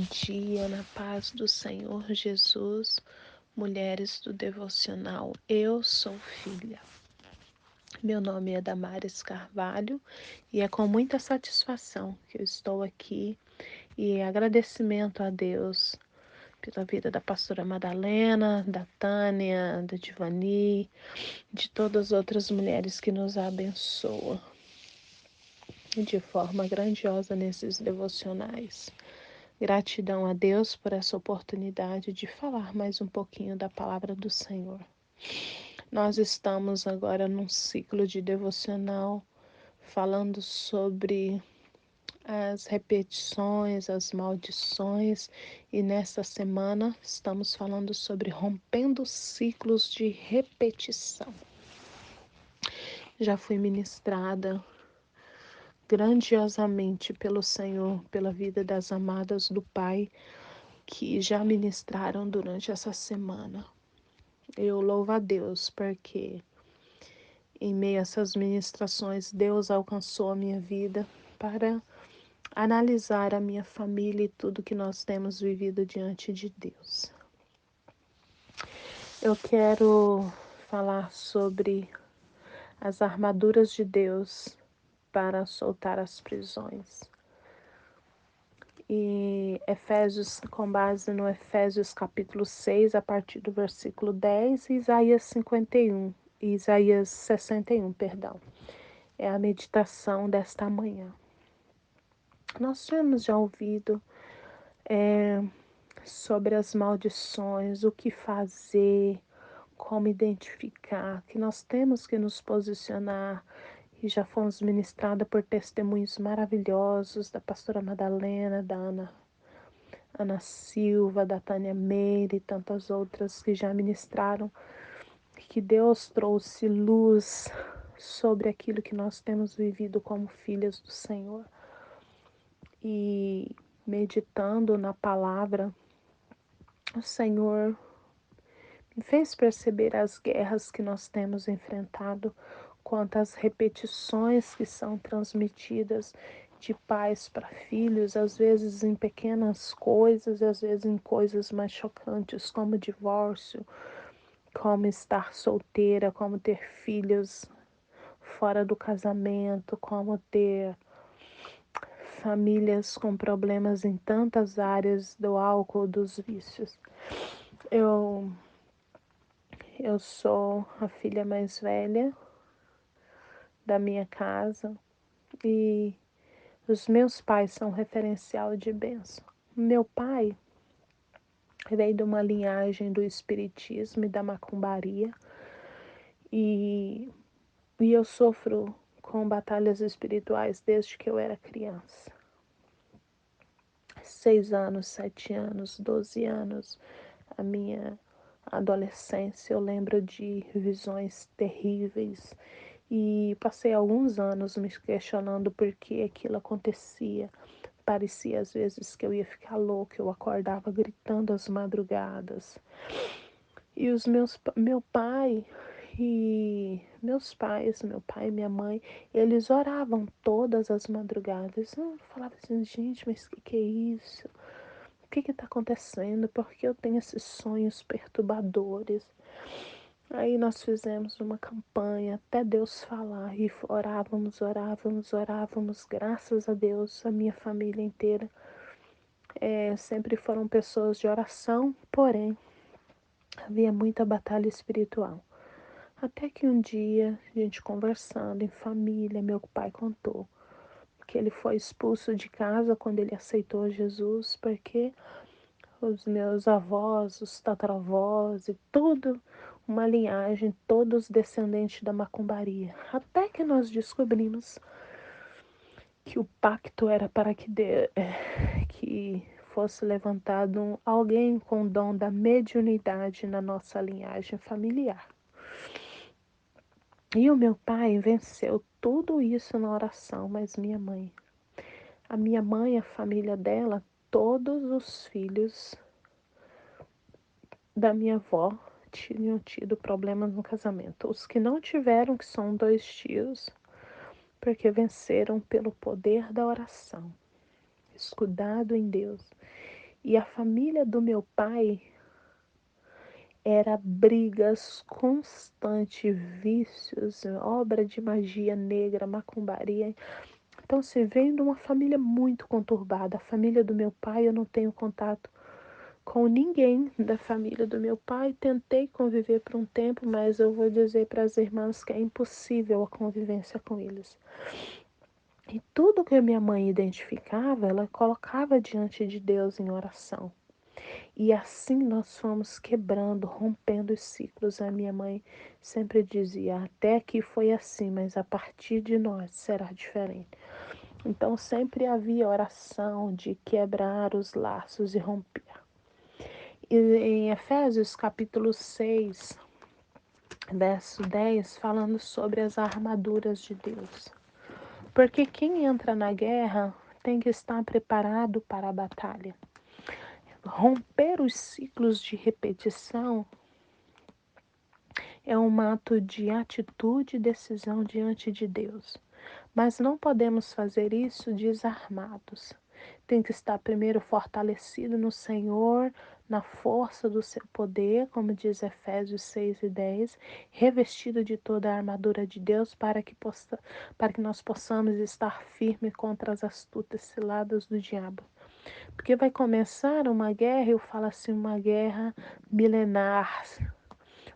dia, na paz do Senhor Jesus, mulheres do devocional. Eu sou filha. Meu nome é Damares Carvalho e é com muita satisfação que eu estou aqui e agradecimento a Deus pela vida da pastora Madalena, da Tânia, da Divani, de todas as outras mulheres que nos abençoam de forma grandiosa nesses devocionais. Gratidão a Deus por essa oportunidade de falar mais um pouquinho da palavra do Senhor. Nós estamos agora num ciclo de devocional falando sobre as repetições, as maldições, e nesta semana estamos falando sobre rompendo ciclos de repetição. Já fui ministrada grandiosamente pelo Senhor, pela vida das amadas do Pai que já ministraram durante essa semana. Eu louvo a Deus porque em meio a essas ministrações Deus alcançou a minha vida para analisar a minha família e tudo que nós temos vivido diante de Deus. Eu quero falar sobre as armaduras de Deus para soltar as prisões. E Efésios, com base no Efésios capítulo 6, a partir do versículo 10, e Isaías 51, Isaías 61, perdão. É a meditação desta manhã. Nós temos já ouvido sobre as maldições, o que fazer, como identificar, que nós temos que nos posicionar, e já fomos ministrada por testemunhos maravilhosos da pastora Madalena, da Ana Silva, da Tânia Meire e tantas outras que já ministraram, que Deus trouxe luz sobre aquilo que nós temos vivido como filhas do Senhor. E meditando na palavra, o Senhor me fez perceber as guerras que nós temos enfrentado, quantas repetições que são transmitidas de pais para filhos, às vezes em pequenas coisas, às vezes em coisas mais chocantes, como divórcio, como estar solteira, como ter filhos fora do casamento, como ter famílias com problemas em tantas áreas do álcool, dos vícios. Eu sou a filha mais velha da minha casa e os meus pais são referencial de bênção. Meu pai veio de uma linhagem do espiritismo e da macumbaria e eu sofro com batalhas espirituais desde que eu era criança. 6 anos, 7 anos, 12 anos, a minha adolescência, eu lembro de visões terríveis e passei alguns anos me questionando por que aquilo acontecia. Parecia às vezes que eu ia ficar louca, eu acordava gritando às madrugadas. E meu pai e meus pais, meu pai e minha mãe, eles oravam todas as madrugadas. Eu falava assim, gente, mas o que é isso? O que está acontecendo? Por que eu tenho esses sonhos perturbadores? Aí nós fizemos uma campanha até Deus falar e orávamos, orávamos, orávamos. Graças a Deus, a minha família inteira sempre foram pessoas de oração, porém havia muita batalha espiritual. Até que um dia, a gente conversando em família, meu pai contou que ele foi expulso de casa quando ele aceitou Jesus, porque os meus avós, os tataravós e tudo, uma linhagem, todos descendentes da macumbaria. Até que nós descobrimos que o pacto era para que fosse levantado alguém com o dom da mediunidade na nossa linhagem familiar. E o meu pai venceu tudo isso na oração, mas a minha mãe, a família dela, todos os filhos da minha avó tinham tido problemas no casamento. Os que não tiveram, que são 2 tios, porque venceram pelo poder da oração, escudado em Deus. E a família do meu pai era brigas constantes, vícios, obra de magia negra, macumbaria. Então, você vem de uma família muito conturbada. A família do meu pai, eu não tenho contato com ninguém da família do meu pai. Tentei conviver por um tempo, mas eu vou dizer para as irmãs que é impossível a convivência com eles. E tudo que a minha mãe identificava, ela colocava diante de Deus em oração. E assim nós fomos quebrando, rompendo os ciclos. A minha mãe sempre dizia: até que foi assim, mas a partir de nós será diferente. Então sempre havia oração de quebrar os laços e romper. E em Efésios capítulo 6, verso 10, falando sobre as armaduras de Deus. Porque quem entra na guerra tem que estar preparado para a batalha. Romper os ciclos de repetição é um ato de atitude e decisão diante de Deus. Mas não podemos fazer isso desarmados. Tem que estar primeiro fortalecido no Senhor, na força do seu poder, como diz Efésios 6 e 10, revestido de toda a armadura de Deus para que nós possamos estar firmes contra as astutas ciladas do diabo. Porque vai começar uma guerra, eu falo assim, uma guerra milenar,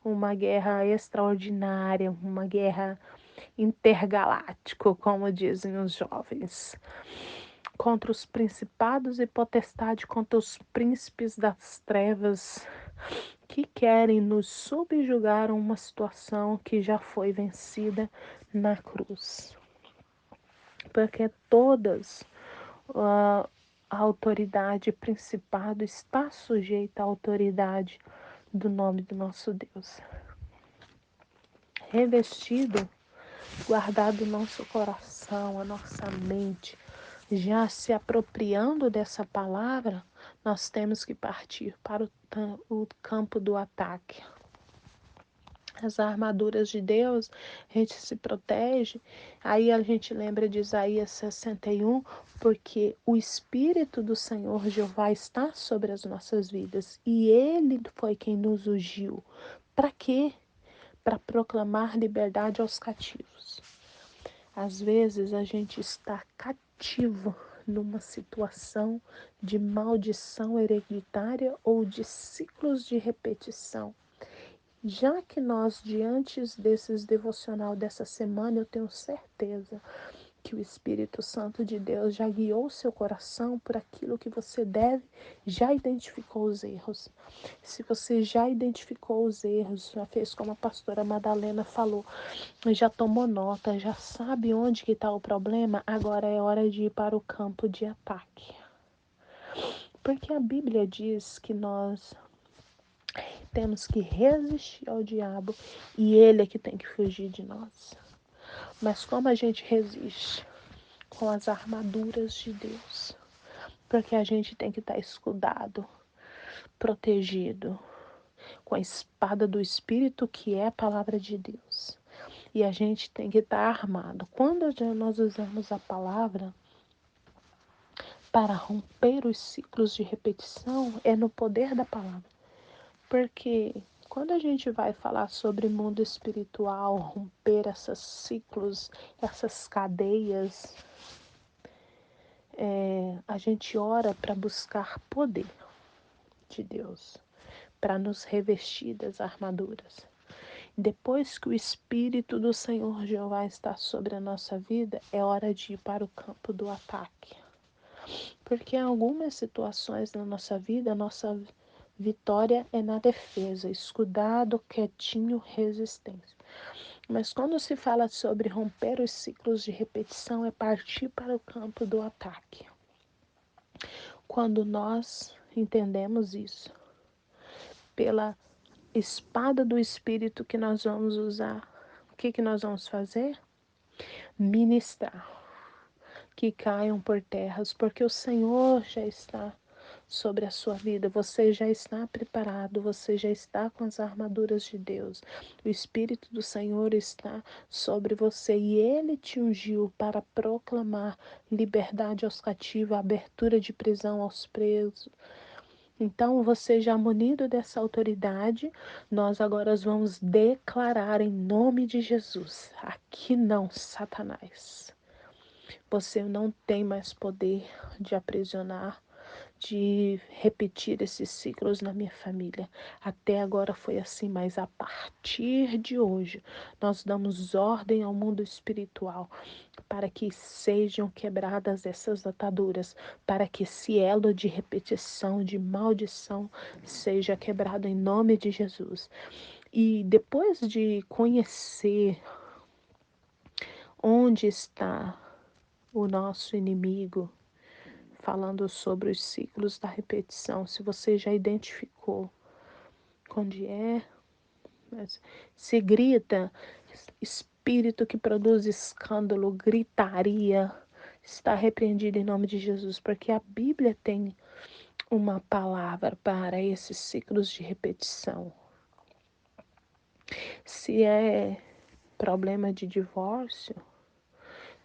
uma guerra extraordinária, uma guerra intergaláctica, como dizem os jovens, contra os principados e potestades, contra os príncipes das trevas que querem nos subjugar a uma situação que já foi vencida na cruz. Porque todas a autoridade, principado está sujeita à autoridade do nome do nosso Deus. Revestido, guardado o nosso coração, a nossa mente, já se apropriando dessa palavra, nós temos que partir para o campo do ataque. As armaduras de Deus, a gente se protege. Aí a gente lembra de Isaías 61, porque o Espírito do Senhor Jeová está sobre as nossas vidas. E Ele foi quem nos ungiu. Para quê? Para proclamar liberdade aos cativos. Às vezes a gente está cativo numa situação de maldição hereditária ou de ciclos de repetição. Já que nós, diante desses devocional dessa semana, eu tenho certeza que o Espírito Santo de Deus já guiou seu coração por aquilo que você deve, já identificou os erros. Se você já identificou os erros, já fez como a pastora Madalena falou, já tomou nota, já sabe onde que está o problema, agora é hora de ir para o campo de ataque. Porque a Bíblia diz que nós temos que resistir ao diabo e ele é que tem que fugir de nós. Mas como a gente resiste? Com as armaduras de Deus. Porque a gente tem que estar escudado, protegido, com a espada do Espírito, que é a palavra de Deus. E a gente tem que estar armado. Quando nós usamos a palavra para romper os ciclos de repetição, é no poder da palavra. Porque quando a gente vai falar sobre mundo espiritual, romper esses ciclos, essas cadeias, a gente ora para buscar poder de Deus, para nos revestir das armaduras. Depois que o Espírito do Senhor Jeová está sobre a nossa vida, é hora de ir para o campo do ataque. Porque em algumas situações na nossa vida, a nossa vitória é na defesa, escudado, quietinho, resistência. Mas quando se fala sobre romper os ciclos de repetição, é partir para o campo do ataque. Quando nós entendemos isso, pela espada do Espírito que nós vamos usar, o que nós vamos fazer? Ministrar. Que caiam por terras, porque o Senhor já está sobre a sua vida, você já está preparado, você já está com as armaduras de Deus. O Espírito do Senhor está sobre você e Ele te ungiu para proclamar liberdade aos cativos, abertura de prisão aos presos, Então, você já munido dessa autoridade, nós agora vamos declarar em nome de Jesus: aqui não, Satanás. Você não tem mais poder de aprisionar, de repetir esses ciclos na minha família. Até agora foi assim, mas a partir de hoje, nós damos ordem ao mundo espiritual para que sejam quebradas essas ataduras, para que esse elo de repetição, de maldição, seja quebrado em nome de Jesus. E depois de conhecer onde está o nosso inimigo, falando sobre os ciclos da repetição, se você já identificou onde é, se grita, espírito que produz escândalo, gritaria, está repreendido em nome de Jesus, porque a Bíblia tem uma palavra para esses ciclos de repetição. Se é problema de divórcio,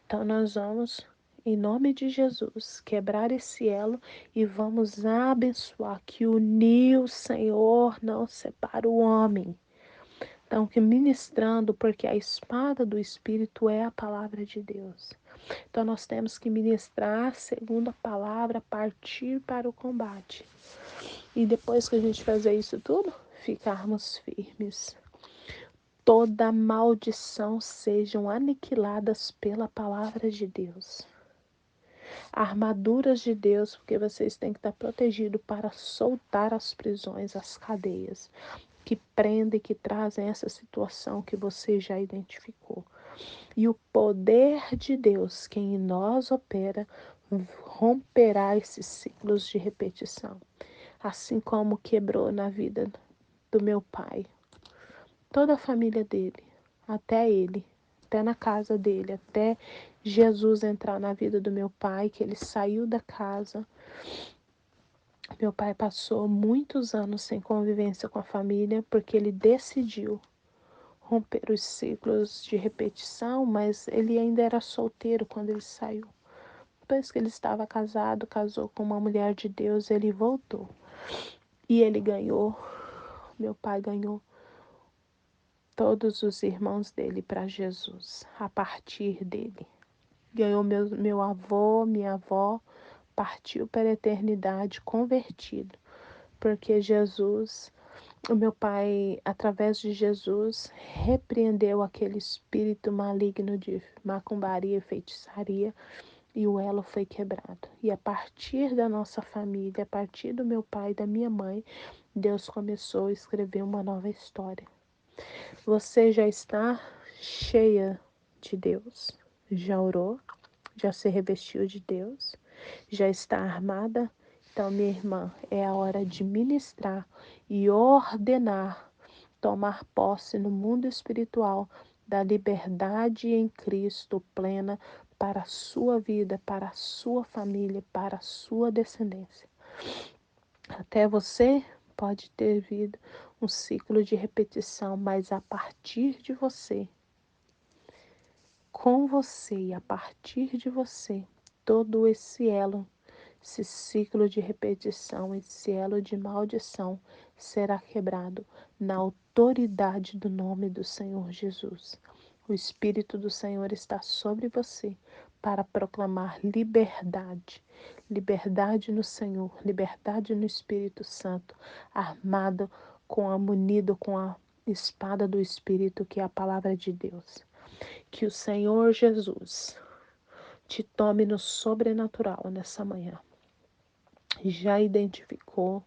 então nós vamos, em nome de Jesus, quebrar esse elo e vamos abençoar que uniu o Senhor não separa o homem. Então, que ministrando, porque a espada do Espírito é a palavra de Deus. Então, nós temos que ministrar segundo a palavra, partir para o combate. E depois que a gente fazer isso tudo, ficarmos firmes. Toda maldição sejam aniquiladas pela palavra de Deus. Armaduras de Deus, porque vocês têm que estar protegidos para soltar as prisões, as cadeias que prendem, que trazem essa situação que você já identificou. E o poder de Deus, que em nós opera, romperá esses ciclos de repetição. Assim como quebrou na vida do meu pai. Toda a família dele, até ele, até na casa dele, até Jesus entrar na vida do meu pai, que ele saiu da casa. Meu pai passou muitos anos sem convivência com a família, porque ele decidiu romper os ciclos de repetição, mas ele ainda era solteiro quando ele saiu. Depois que ele estava casado, casou com uma mulher de Deus, ele voltou. E ele ganhou, meu pai ganhou todos os irmãos dele para Jesus, a partir dele. Ganhou meu avô, minha avó, partiu para a eternidade convertido, porque Jesus, o meu pai, através de Jesus, repreendeu aquele espírito maligno de macumbaria e feitiçaria, e o elo foi quebrado. E a partir da nossa família, a partir do meu pai e da minha mãe, Deus começou a escrever uma nova história. Você já está cheia de Deus? Já orou? Já se revestiu de Deus? Já está armada? Então, minha irmã, é a hora de ministrar e ordenar, tomar posse no mundo espiritual da liberdade em Cristo plena para a sua vida, para a sua família, para a sua descendência. Até você pode ter vindo um ciclo de repetição, mas a partir de você, com você e a partir de você, todo esse elo, esse ciclo de repetição, esse elo de maldição será quebrado na autoridade do nome do Senhor Jesus. O Espírito do Senhor está sobre você para proclamar liberdade. Liberdade no Senhor, liberdade no Espírito Santo, armado munido com a espada do Espírito, que é a palavra de Deus. Que o Senhor Jesus te tome no sobrenatural nessa manhã. Já identificou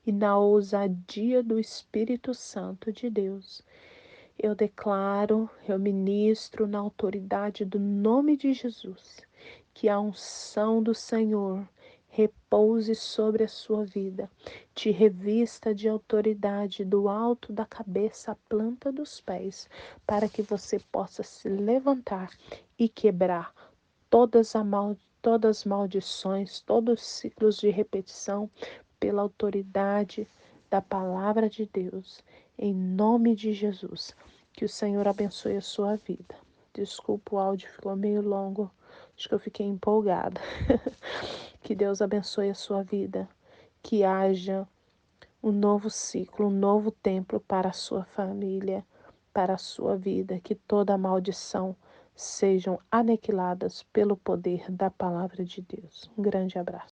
e na ousadia do Espírito Santo de Deus, eu declaro, eu ministro na autoridade do nome de Jesus, que a unção do Senhor repouse sobre a sua vida, te revista de autoridade do alto da cabeça à planta dos pés, para que você possa se levantar e quebrar todas as maldições, todos os ciclos de repetição, pela autoridade da palavra de Deus, em nome de Jesus. Que o Senhor abençoe a sua vida. Desculpa, o áudio ficou meio longo, acho que eu fiquei empolgada. Que Deus abençoe a sua vida, que haja um novo ciclo, um novo templo para a sua família, para a sua vida, que toda maldição sejam aniquiladas pelo poder da palavra de Deus. Um grande abraço.